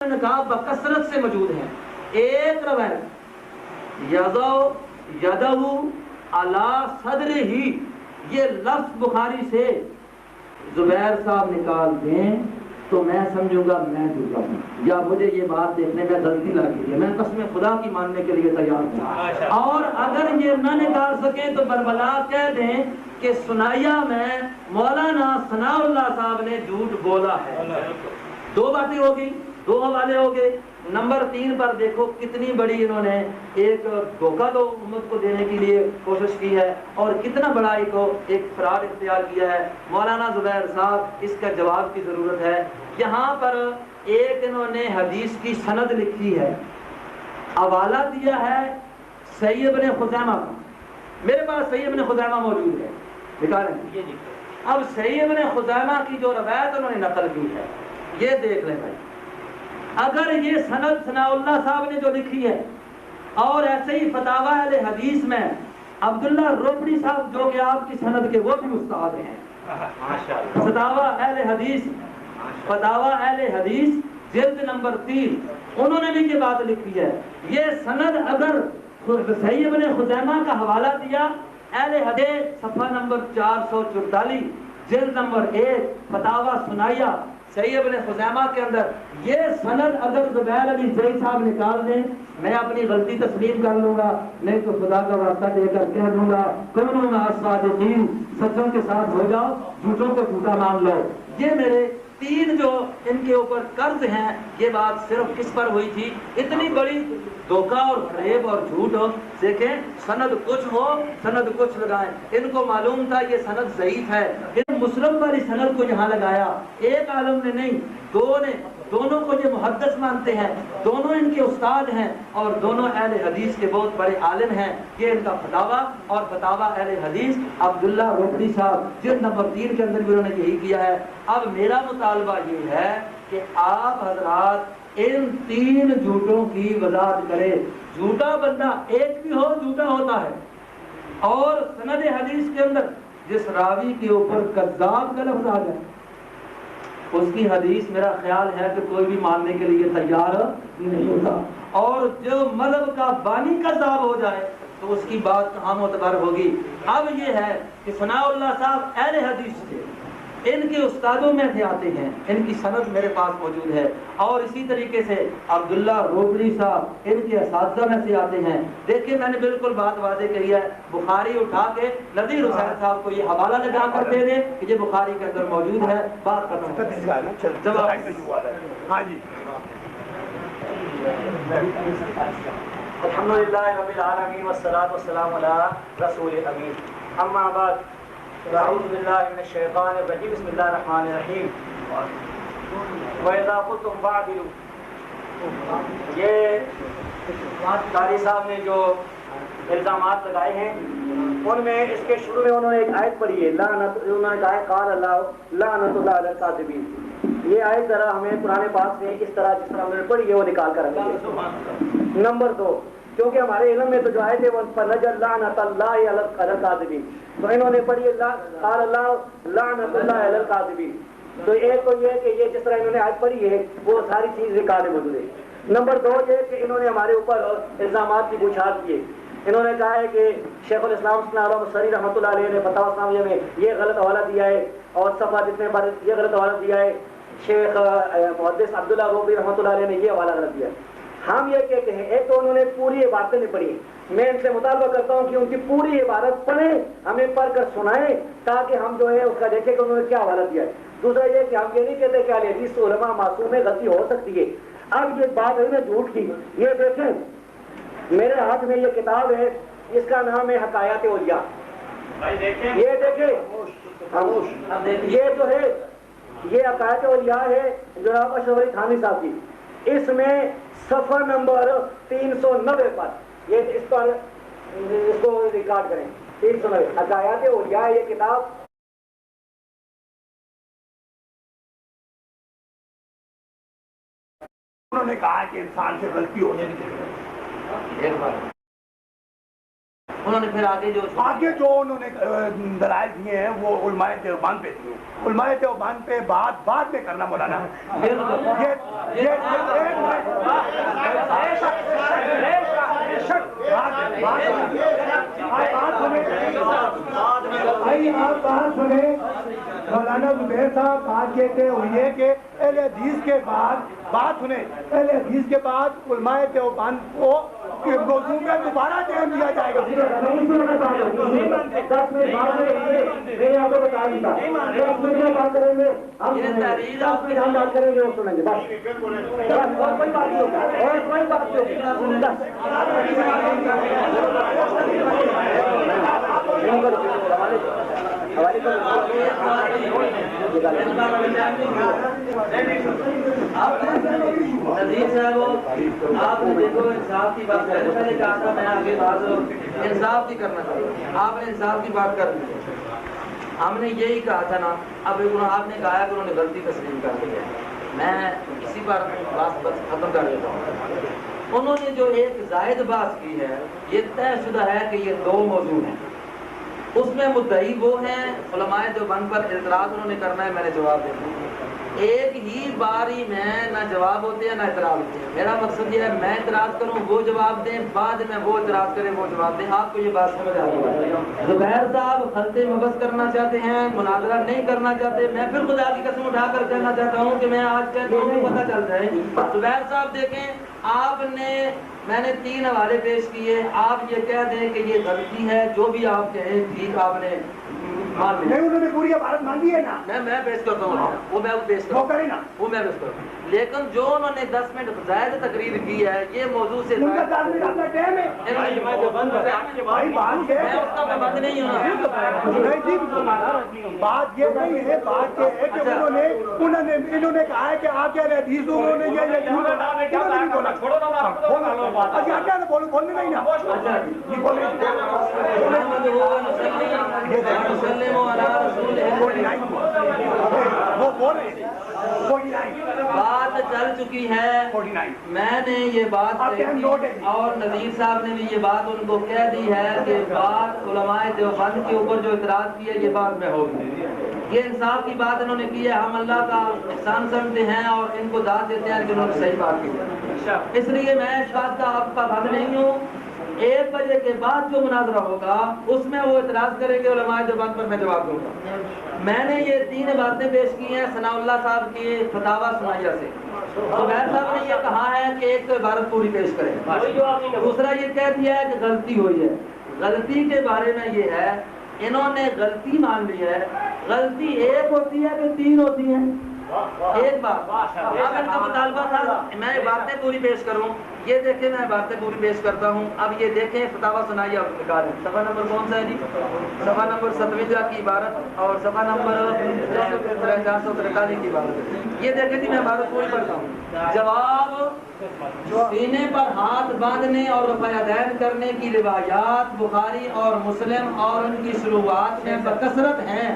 نے کہا بکثرت سے موجود ہیں. ایک روایت یدہو علی صدرہ، یہ لفظ بخاری سے زبیر صاحب نکال دیں تو میں سمجھوں گا میں جھوٹا ہوں، یا مجھے یہ بات دیکھنے میں غلطی لگی ہے. میں قسم خدا کی ماننے کے لیے تیار ہوں. اور اگر یہ نہ نکال سکیں تو بربلا کہہ دیں کہ سنائیہ میں مولانا ثناء اللہ صاحب نے جھوٹ بولا ہے. دو باتیں ہو گئی، دو حوالے ہو گئے. نمبر 3 پر دیکھو کتنی بڑی انہوں نے ایک دھوکہ تو امت کو دینے کے لیے کوشش کی ہے، اور کتنا بڑا ایک فرار اختیار کیا ہے. مولانا زبیر صاحب اس کا جواب کی ضرورت ہے. یہاں پر ایک انہوں نے حدیث کی سند لکھی ہے، حوالہ دیا ہے صحیح ابن خزیمہ کا. میرے پاس صحیح ابن خزیمہ موجود ہے، نکالیں. اب صحیح ابن خزیمہ کی جو روایت انہوں نے نقل کی ہے یہ دیکھ لیں بھائی. اگر یہ سند ثناء اللہ صاحب نے جو لکھی ہے، اور ایسے ہی فتاوی اہل حدیث میں عبداللہ روبڑی صاحب جو کہ آپ کی سند کے وہ بھی استاد ہیں، فتاوی اہل حدیث جلد نمبر 3، انہوں نے بھی یہ بات لکھی ہے. یہ سند اگر صحیح ابن خزیمہ کا حوالہ دیا اہل حدیث صفحہ نمبر 444 جلد نمبر 1 فتاوی سنائیہ صحیح ابن خزیمہ کے اندر، یہ سند اگر زبیر علی زئی صاحب نکال دیں میں اپنی غلطی تسلیم کر لوں گا، نہیں تو خدا کا واسطہ دے کر کہہ دوں گا کونوا مع الصادقین، سچوں کے ساتھ ہو جاؤ، جھوٹوں کو جھوٹا مان لو. یہ میرے 3 جو ان کے اوپر قرض ہیں، یہ بات صرف کس پر ہوئی تھی؟ اتنی بڑی دھوکہ اور فریب اور جھوٹ ہو. دیکھیں سند کچھ ہو سند کچھ لگائیں. ان کو معلوم تھا یہ سند ضعیف ہے، ان مسلم والی سند کو یہاں لگایا. ایک عالم نے نہیں، دونوں کو یہ محدث مانتے ہیں، دونوں ان کے استاد ہیں، اور دونوں اہل حدیث کے بہت بڑے عالم ہیں. یہ ان کا فتاوی اور فتاوی اہل حدیث عبداللہ روبڑی صاحب جلد نمبر 3 کے اندر بھی انہوں نے یہی کیا ہے. اب میرا مطالبہ یہ ہے کہ آپ حضرات ان 3 جھوٹوں کی وضاحت کرے. جھوٹا بندہ ایک بھی ہو جھوٹا ہوتا ہے، اور سند حدیث کے اندر جس راوی کے اوپر کذاب کا لفظ آ جائے اس کی حدیث میرا خیال ہے کہ کوئی بھی ماننے کے لیے تیار نہیں ہوتا. اور جو مذہب کا بانی کذاب ہو جائے تو اس کی بات کہاں معتبر ہوگی. اب یہ ہے کہ ثناء اللہ صاحب اہل حدیث تھے، ان کے استادوں میں سے آتے ہیں، ان کی سند میرے پاس موجود ہے. اور اسی طریقے سے عبداللہ روبڑی صاحب ان کے اساتذہ میں سے آتے ہیں. دیکھیں میں نے بالکل بات واضح کہی ہے. بخاری اٹھا کے نذیر حسین صاحب کو یہ حوالہ لگا کر دے دیں کہ یہ بخاری کے اندر موجود ہے. بات ختم. ہاں جی. الحمدللہ رب العالمین والصلاة والسلام علی رسول امین. اما بعد اعوذ باللہ من الشیطان الرجیم. بسم اللہ الرحمن الرحیم. وَإِذَا قُلْتُمْ فَاعْدِلُوا، یہ قاری صاحب نے جو الزامات لگائے ہیں ان میں اس کے شروع میں انہوں نے ایک آیت پڑھی ہے، انہوں نے کہا ہے قال اللہ لعنۃ اللہ علی الکاذبین. یہ آیت ذرا ہمیں قرآن پاک سے اس طرح جس طرح ہم نے پڑھی ہے وہ نکال کر رکھیے. نمبر 2، کیونکہ ہمارے علم میں تو جو آیت ہے وہ فَنَجَعَلْ لَعْنَةَ اللَّهِ عَلَى الْكَاذِبِينَ، تو انہوں نے پڑھی قال اللہ لعنۃ اللہ علی الکاذبین. تو ایک تو یہ کہ یہ جس طرح انہوں نے آیت پڑھی ہے وہ ساری چیز ریکارڈ موجود ہے. نمبر 2 یہ کہ انہوں نے ہمارے اوپر الزامات کی بوچھار کیے. انہوں نے کہا ہے کہ شیخ الاسلام مصری رحمۃ اللہ علیہ نے فتاوی اسلامیہ میں یہ غلط حوالہ دیا ہے، اور صفحہ جتنے پر یہ غلط حوالہ دیا ہے. شیخ محدث عبداللہ روبی رحمۃ اللہ علیہ نے یہ حوالہ غلط دیا. ہم یہ کہتے ہیں ایک تو انہوں نے پوری عبارتیں نہیں پڑھی. میں ان سے مطالبہ کرتا ہوں کہ ان کی پوری عبارت پڑھیں، ہمیں پڑھ کر سنائیں تاکہ ہم جو ہے اس کا دیکھیں کہ انہوں نے کیا حوالہ دیا ہے. دوسرا یہ کہ ہم یہ نہیں کہتے کہ اہل حدیث علماء معصوم میں غلطی ہو سکتی ہے. اب یہ بات ہے نا جھوٹ کی. یہ دیکھیں میرے ہاتھ میں یہ کتاب ہے، اس کا نام ہے حکایات اولیاء. یہ دیکھیں یہ جو ہے یہ حکایات اولیاء ہے جناب اشرف علی تھانوی صاحب کی. اس میں صفحہ نمبر 390 پر یہ اس کو ریکارڈ کریں. 390 حکایات اولیاء یہ کتاب. انہوں نے کہا کہ انسان سے غلطی ہونے کی انہوں نے پھر آگے جو انہوں نے دلائل دیے ہیں وہ علماء دیوبند پہ دیے. علماء دیوبند پہ بعد میں کرنا مولانا. آپ بات سنیں مولانا زبیر صاحب. بات کہتے ہوئے کہ اہل حدیث کے بعد بات سنیں اہل حدیث کے بعد علماء دیوبند کو موضوع میں دوبارہ ٹائم دیا جائے گا. آپ نے دیکھو انصاف کی بات کر پہلے کہا تھا میں آگے بات انصاف کی کرنا چاہیے. آپ نے انصاف کی بات کر دی. ہم نے یہی کہا تھا نا. اب آپ نے کہا کہ انہوں نے غلطی تسلیم کر دی ہے. میں اسی پر بات بس ختم کر دیتا ہوں. انہوں نے جو ایک زائد بات کی ہے یہ طے شدہ ہے کہ یہ دو موضوع ہیں. اس میں مدعی وہ ہیں علماء دیوبند پر اعتراض انہوں نے کرنا ہے. میں نے جواب دے دیا. ایک ہی باری میں نہ جواب ہوتے ہیں نہ اعتراض ہوتے ہیں. میرا مقصد یہ ہے میں اعتراض کروں وہ جواب دیں, بعد میں وہ اعتراض کریں وہ جواب دیں. آپ کو یہ بات سمجھ آ رہی ہے. زبیر صاحب خلط مبس کرنا چاہتے ہیں, مناظرہ نہیں کرنا چاہتے. میں پھر خدا کی قسم اٹھا کر کہنا چاہتا ہوں کہ میں آج کہتا ہوں کہ پتہ چل جائے. زبیر صاحب دیکھیں آپ نے میں نے 3 حوالے پیش کیے. آپ یہ کہہ دیں کہ یہ غلطی ہے جو بھی آپ کہیں ٹھیک آپ نے نہیں. انہوں نے پوری عبارت مانگی ہے نا. میں پیش کرتا ہوں وہ میں پیش کرتا ہوں وہ میں پیش کرتا ہوں. لیکن جو انہوں نے 10 منٹ زائد تقریر کی ہے یہ موضوع سے ان کا 10 منٹ اپنا ٹائم ہے. بھائی بات یہ میں اس کا پابند نہیں ہوں. بات یہ نہیں ہے. بات یہ ہے کہ انہوں نے کہا ہے کہ آپ کیا حدیث انہوں نے یہ بولنے نہیں نا وہ بول رہے ہیں. بات چل چکی ہے. میں نے یہ بات اور نذیر صاحب نے بھی یہ بات ان کو کہہ دی ہے کہ بات علماء دیوبند کے اوپر جو اعتراض کی ہے یہ بات میں ہوگی. یہ انصاف کی بات انہوں نے کی ہے. ہم اللہ کا احسان سمجھتے ہیں اور ان کو داد دیتے ہیں کہ انہوں نے صحیح بات کی. اس لیے میں اس بات کا آپ کا پابند نہیں ہوں. 1 بجے کے بعد جو مناظرہ ہوگا اس میں وہ اعتراض کریں گے علماء دیوبند پر, میں جواب دوں گا. میں نے یہ 3 باتیں پیش کی ہیں ثناء اللہ صاحب کی فتاوی سنائیہ سے. زبیر صاحب نے یہ کہا ہے کہ ایک عبارت پوری پیش کریں. دوسرا یہ کہہ دیا ہے کہ غلطی ہوئی ہے. غلطی کے بارے میں یہ ہے انہوں نے غلطی مان لی ہے. غلطی ایک ہوتی ہے کہ 3 ہوتی ہیں. ایک بات اب ان کا مطالبہ تھا میں باتیں پوری پیش کروں. یہ دیکھیں میں باتیں پوری پیش کرتا ہوں. اب یہ دیکھیں فتاوی سنائیہ نکال ہے. صفحہ نمبر کون سا ہے جی؟ صفحہ نمبر 57 کی عبارت اور صفحہ نمبر 443 کی عبارت. یہ دیکھیں جی میں عبارت پوری پڑھتا ہوں. جواب سینے پر ہاتھ باندھنے اور رفع یدین کرنے کی روایات بخاری اور مسلم اور ان کی شروعات میں بکثرت ہیں.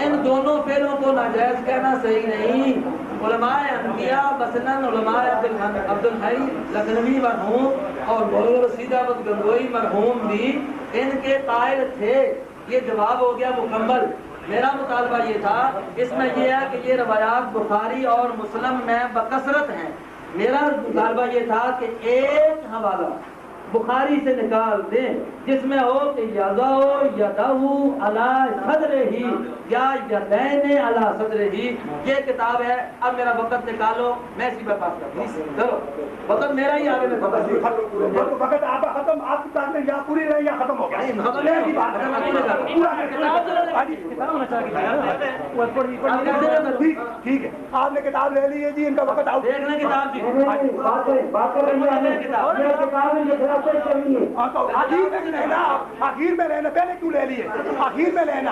ان دونوں فعلوں کو ناجائز کہنا صحیح نہیں. علماء انبیاء مثلاً علماء عبد الحی لکھنوی مرحوم اور مولانا رشید احمد گنگوئی مرحوم بھی ان کے قائل تھے. یہ جواب ہو گیا مکمل. میرا مطالبہ یہ تھا اس میں یہ ہے کہ یہ روایات بخاری اور مسلم میں بکثرت ہیں. میرا مطالبہ یہ تھا کہ ایک حوالہ بخاری سے نکال دیں جس میں ہو کہ یضع یدہ علی صدرہ یا یدین علی صدرہ. یہ کتاب ہے. اب میرا وقت نکالو میں اسی پر بات کرتا ہوں. چلو وقت میرا ہی آگے میں وقت آپ کا ختم. آپ کی بات میں یا پوری رہی یا ختم ہو گیا. ٹھیک ہے آپ نے کتاب لے لی ہے جی. ان کا وقت آؤٹ. دیکھ لیں کتاب جی. آخر میں لینا. پہلے کیوں لے لیے؟ آخر میں لینا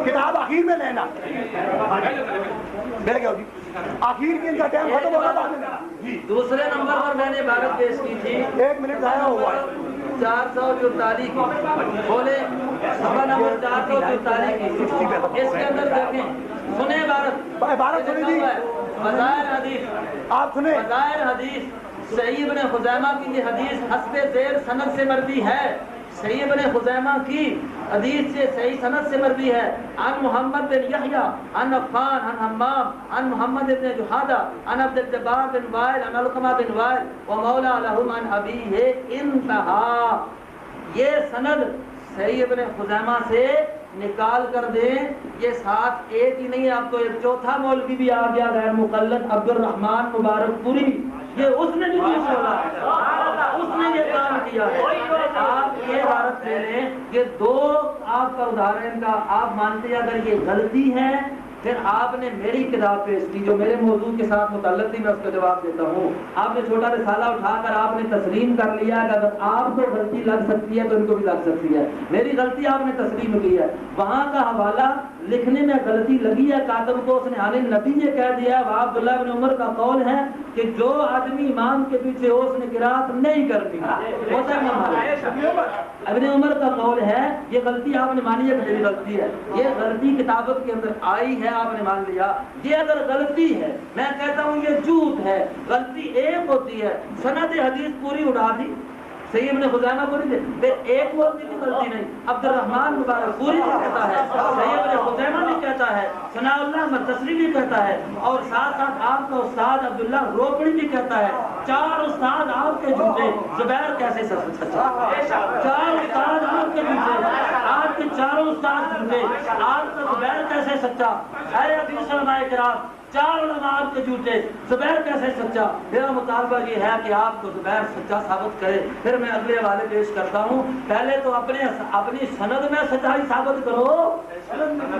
کتاب. آخر میں لینا مل گیا جی. آخر کی ان کا ٹائم ختم ہوگا. دوسرے نمبر پر میں نے عبارت پیش کی تھی 1 منٹ ضائع ہوا ہے. 444 کی بولے صفحہ نمبر 444 کی. اس کے اندر دیکھیں سنیں عبارت سنیں جی. فضائل حدیث آپ سنیں. فضائل حدیث صحیح ابن خزیمہ کی یہ حدیث حسب ذیل سند سے مروی ہے، صحیح ابن خزیمہ کی حدیث سے صحیح سند سے مروی ہے، عن محمد بن یحییٰ عن عفان عن حمام عن محمد بن جحادہ عن عبد الجبار بن وائل عن علقمہ بن وائل ومولا لہم عن ابیہ انتہا۔ یہ سند صحیح ابن خزیمہ سے نکال کر دیں، یہ ساتھ ایک ہی نہیں ہے، اب تو ایک چوتھا مولوی بھی آ گیا غیر مقلد عبد الرحمن مبارک پوری، یہ اس نے بھی یہ بولا ہے، اس نے یہ کام کیا ہے۔ آپ یہ عبارت لے لیں، یہ دو آپ کا ادھارن کا آپ مانتے ہیں اگر یہ غلطی ہے، پھر آپ نے میری کتاب پیش کی جو میرے موضوع کے ساتھ متعلق تھی، میں اس کا جواب دیتا ہوں۔ آپ نے چھوٹا رسالہ اٹھا کر آپ نے تسلیم کر لیا کہ اگر آپ کو غلطی لگ سکتی ہے تو ان کو بھی لگ سکتی ہے، میری غلطی آپ نے تسلیم کی ہے، وہاں کا حوالہ لکھنے میں غلطی لگی ہے کاتب کو، اس نے عن النبی یہ کہہ دیا ہے، عبداللہ بن عمر کا قول ہے کہ جو آدمی امام کے پیچھے ہو اس نے قرات نہیں کرنی، ابن عمر کا قول ہے، یہ غلطی آپ نے مانی ہے کہ میری غلطی ہے، یہ غلطی کتابت کے اندر آئی ہے، آپ نے مان لیا۔ یہ اگر غلطی ہے، میں کہتا ہوں یہ جھوٹ ہے، غلطی ایک ہوتی ہے، سند حدیث پوری اڑا دی، صحیح ابن خزیمہ کو نہیں دے، پھر ایک مولوی کی غلطی نہیں، عبد الرحمن مبارک پوری بھی کہتا ہے، صحیح ابن خزیمہ بھی کہتا ہے، ثناء اللہ مرتضوی بھی کہتا ہے، اور ساتھ ساتھ آپ کا استاد عبداللہ روپڑی بھی کہتا ہے، چار استاد آپ کے جھوٹے، زبیر کیسے سچا؟ چار استاد آپ کے جھوٹے، آپ کے چاروں استاد جھوٹے، آپ کا زبیر کیسے سچا؟ اے حدیث علماء کرام، چار علماء آپ کے جھوٹے، زبیر کیسے سچا؟ میرا مطالبہ یہ ہے کہ آپ کو زبیر سچا ثابت کرے، پھر میں اگلے حوالے پیش کرتا ہوں۔ پہلے تو اپنی سند میں سچائی ثابت کرو،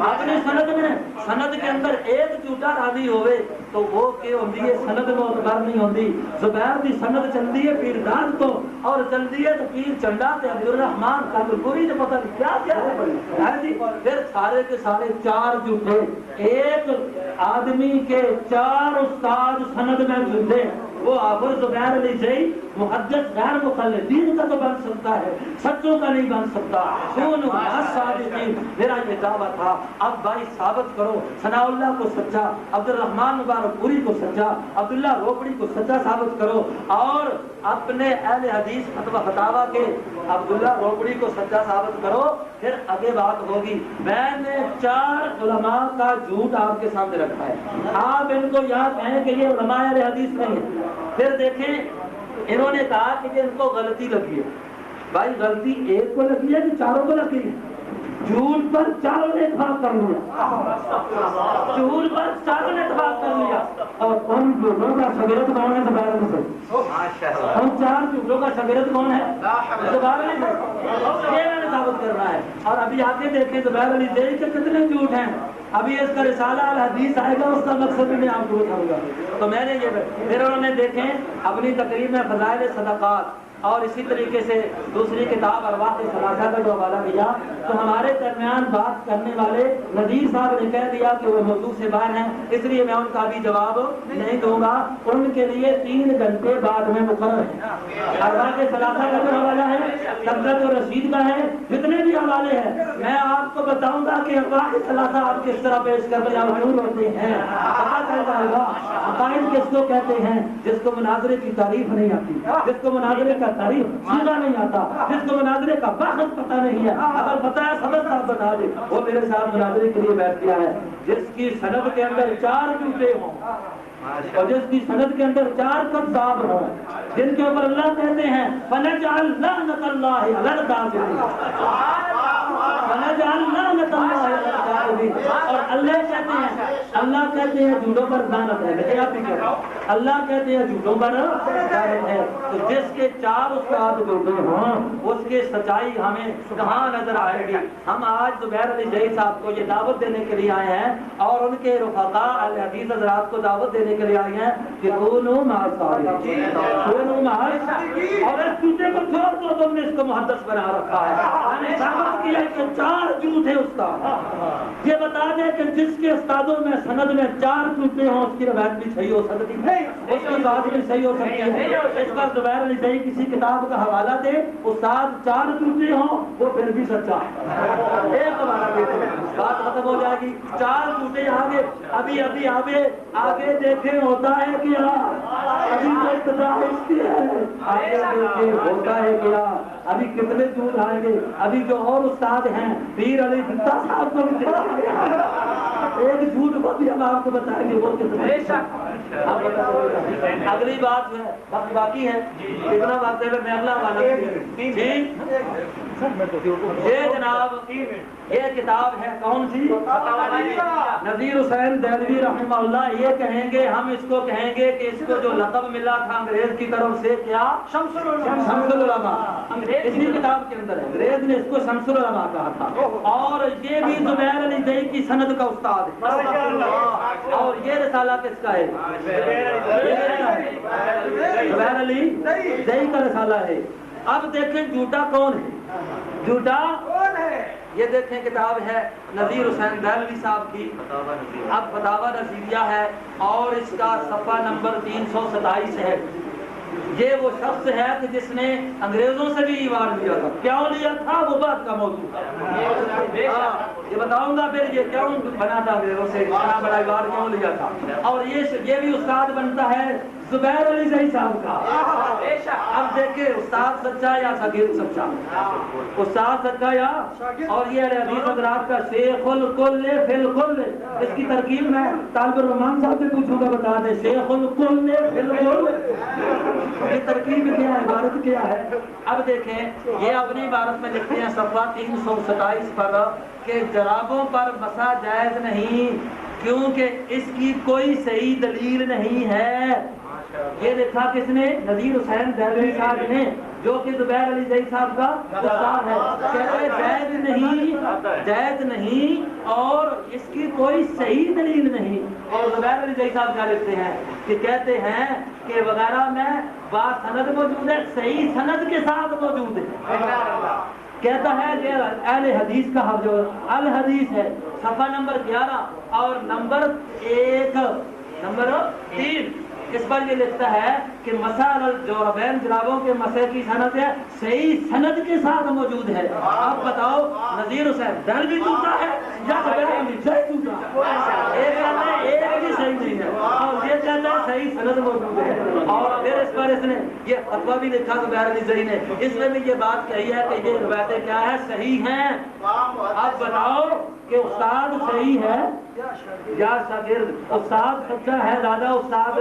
اپنی سند کے اندر ایک جھوٹا راوی ہوئے تو وہ کہ ہوندی ہے سند معتبر نہیں ہوندی، زبیر دی سند چلدی ہے پیر دان تو، اور چلدی ہے تو پیر چنڈا تے عبد الرحمان کا پوری تو پتہ نہیں کیا کیا ہے جی، پھر سارے کے سارے چار جھوٹے، ایک آدمی کے چار استاد سند میں جھوٹے، وہ آخر زبیر علی زئی محدث غیر مقلدین کا تو بن سکتا ہے، سچوں کا نہیں بن سکتا۔ میرا یہ دعویٰ تھا، اب بھائی ثابت کرو، ثناء اللہ کو سچا، عبد الرحمن مبارک پوری کو سچا، عبداللہ روپڑی کو سچا ثابت کرو، اور اپنے اہل حدیث فتاویٰ کے عبداللہ روپڑی کو سچا ثابت کرو، پھر آگے بات ہوگی۔ میں نے چار علماء کا جھوٹ آپ کے سامنے رکھا ہے، آپ ان کو یہاں کہیں کہ یہ علماء اہل حدیث نہیں ہے، پھر دیکھیں انہوں نے کہا کہ یہ ان کو غلطی لگی ہے، بھائی غلطی ایک کو لگی ہے کہ چاروں کو لگی ہے؟ جھوٹ پر چاروں نے اتفاق کر لیا، جھوٹ پر چاروں نے اتفاق کر لیا، اور ان جھوٹوں کا شاگرد کون ہے؟ زبیر علی زئی۔ ان چار جھوٹوں کا شاگرد کون ہے؟ زبیر علی زئی۔ یہ میں نے ثابت کرنا ہے، اور ابھی آگے دیکھیں زبیر علی زئی کے کتنے جھوٹ ہیں، ابھی اس کا رسالہ الحدیث آئے گا، اس کا مقصد بھی میں آپ کو بتاؤں گا۔ تو میں نے یہ پھر انہوں نے دیکھیں اپنی تقریر میں فضائل صدقات اور اسی طریقے سے دوسری کتاب ارواح ثلاثہ کا جو حوالہ دیا، تو ہمارے درمیان بات کرنے والے نذیر صاحب نے کہہ دیا کہ وہ موضوع سے باہر ہیں، اس لیے میں ان کا بھی جواب نہیں دوں گا، ان کے لیے 3 گھنٹے بعد میں مقرر ہے۔ ارواح ثلاثہ کا جو حوالہ ہے، تبصرۃ الرشید کا ہے، جتنے بھی حوالے ہیں میں آپ کو بتاؤں گا کہ ارواح ثلاثہ آپ کس طرح پیش کرنے یا مشہور ہوتے ہیں، پتہ چل جائے گا۔ عقائد کس کو کہتے ہیں؟ جس کو مناظرے کی تعریف نہیں آتی، جس کو مناظرے کا تعریف سیدھا نہیں آتا، جس کو مناظرے کا بحث پتہ نہیں ہے، اگر پتہ ہے سبق صاحب بتا دے، وہ میرے ساتھ مناظرے کے لیے بیٹھ گیا ہے۔ جس کی سند کے اندر 4 جھوٹے ہوں اور جس کی سند کے اندر 4 کذاب ہوں، جن کے اوپر اللہ کہتے ہیں فَنَجْعَلْ لَعْنَتَ اللَّهِ عَلَى الْكَاذِبِينَ، فَنَجْعَلْ لَعْنَتَ اللَّهِ عَلَى الْكَاذِبِينَ، اور اللہ کہتے ہیں جھوٹوں پر لعنت ہے، لیکن آپ بھی کہتے ہیں اللہ کہتے ہیں جھوٹوں پر لعنت ہے۔ تو جس کے 4 استاد جھوٹے ہوں اس کی سچائی ہمیں کہاں نظر آئے گی؟ ہم آج زبیر علی زئی صاحب کو یہ دعوت دینے کے لیے آئے ہیں، اور ان کے رفقاء اہل حدیث حضرات کو دعوت دینے کے لیے آئے ہیں کہ کونوا مع الصادقین، کونوا مع الصادقین، اور اس جھوٹے کو چھوڑ دو، تم نے اس کو محدث بنا رکھا ہے۔ ہم نے ثابت کیا کہ 4 جھوٹے استاد، یہ بتا دے کہ جس کے استادوں میں سند میں 4 جھوٹے ہوں اس کی روایت بھی صحیح ہو سکتی ہے، اس کی بات بھی صحیح ہو سکتی ہے۔ اس پر زبیر علی زئی کسی کتاب کا حوالہ دے، استاد 4 جھوٹے ہوں وہ پھر بھی سچا ہے، ایک حوالہ دے دے بات ختم ہو جائے گی۔ 4 جھوٹے آگے ابھی آگے دیکھیں ہوتا ہے کیا، ابھی تو ابتدا اس کی ہے، آگے دیکھیں ہوتا ہے کیا، ابھی کتنے جھوٹ آئیں گے۔ ابھی جو اور استاد ہیں پیر علی بھٹا صاحب کو بھی ایک جھوٹ کو بھی ہم آپ کو بتائیں گے وہ کتنے۔ اگلی بات ہے وقت باقی ہے، کتنا وقت ہے میں اگلا والا یہ جناب یہ کتاب ہے کون سی؟ نذیر حسین دہلوی رحمہ اللہ یہ کہیں گے، ہم اس کو کہیں گے کہ اس کو جو لقب ملا تھا انگریز کی طرف سے کیا؟ شمس العلماء۔ اسی کتاب کے اندر ہے، انگریز نے اس کو شمس العلماء کہا تھا، اور یہ بھی زبیر علی زئی کی سند کا استاد ہے، اور یہ رسالہ کس کا ہے؟ زبیر علی زئی کا رسالہ ہے۔ اب دیکھیں جھوٹا کون ہے، جھوٹا کون ہے؟ یہ دیکھیں کتاب ہے نذیر حسین دہلوی صاحب کی، اب فتاوی نظیریہ ہے، اور اس کا صفحہ نمبر 327 ہے۔ یہ وہ شخص ہے کہ جس نے انگریزوں سے بھی ایوان لیا تھا، کیوں لیا تھا وہ بات کا موضوع ہے، یہ بتاؤں گا پھر یہ کیوں بنا تھا انگریزوں سے، اتنا بڑا ایوان کیوں لیا تھا۔ اور یہ بھی استاد بنتا ہے زبیر علی زئی صاحب کا۔ اب دیکھیں استاد سچا یا شاگرد سچا، استاد سچا یا، اور یہ حدیث حضرات کا شیخ الکل فی الکل، اس کی ترکیب میں طالب الرحمان صاحب سے پوچھوں گا بتا دیں، شیخ الکل فی الکل یہ ترکیب کیا ہے، عبارت کیا ہے۔ اب دیکھیں یہ اپنی عبارت میں لکھتے ہیں صفحہ 327 پر کہ جرابوں پر مسا جائز نہیں کیونکہ اس کی کوئی صحیح دلیل نہیں ہے۔ یہ لکھا کس نے؟ نذیر حسین دہلوی صاحب نے، جو کہ زبیر علی زئی صاحب کا استاد ہے، کہتے جائز نہیں اور اس کی کوئی صحیح دلیل نہیں۔ اور زبیر علی زئی صاحب کیا لکھتے ہیں کہ کہتے ہیں کہ وغیرہ میں بات سند موجود ہے، صحیح سند کے ساتھ موجود ہے۔ کہتا ہے کہ اہل حدیث کا جو الحدیث ہے صفحہ نمبر 11 اور نمبر 3 اس پر یہ لکھتا ہے کہ مسائل الجوربین جرابوں کے مسئلے کی سند ہے، صحیح سند کے ساتھ موجود ہے۔ اب بتاؤ نذیر حسین دہلوی جھوٹا ہے یا زبیر علی زئی جھوٹا؟ ایک کہتا ہے ایک بھی صحیح نہیں ہے، اور یہ کہتا ہے صحیح سند موجود ہے۔ اور پھر اس پر اس نے یہ فتویٰ بھی لکھا زبیر علی زئی نے، اس میں بھی یہ بات کہی ہے کہ یہ روایتیں کیا ہے؟ صحیح ہیں۔ اب بتاؤ کہ استاد صحیح ہے یا شاگرد؟ استاد سچا ہے زیادہ استاد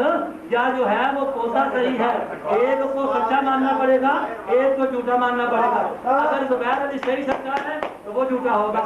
یا جو ہے وہ پوتا صحیح ہے؟ ایک کو سچا ماننا پڑے گا، ایک کو جھوٹا ماننا پڑے گا۔ اگر زبیر علی صحیح سچا ہے تو وہ جھوٹا ہوگا۔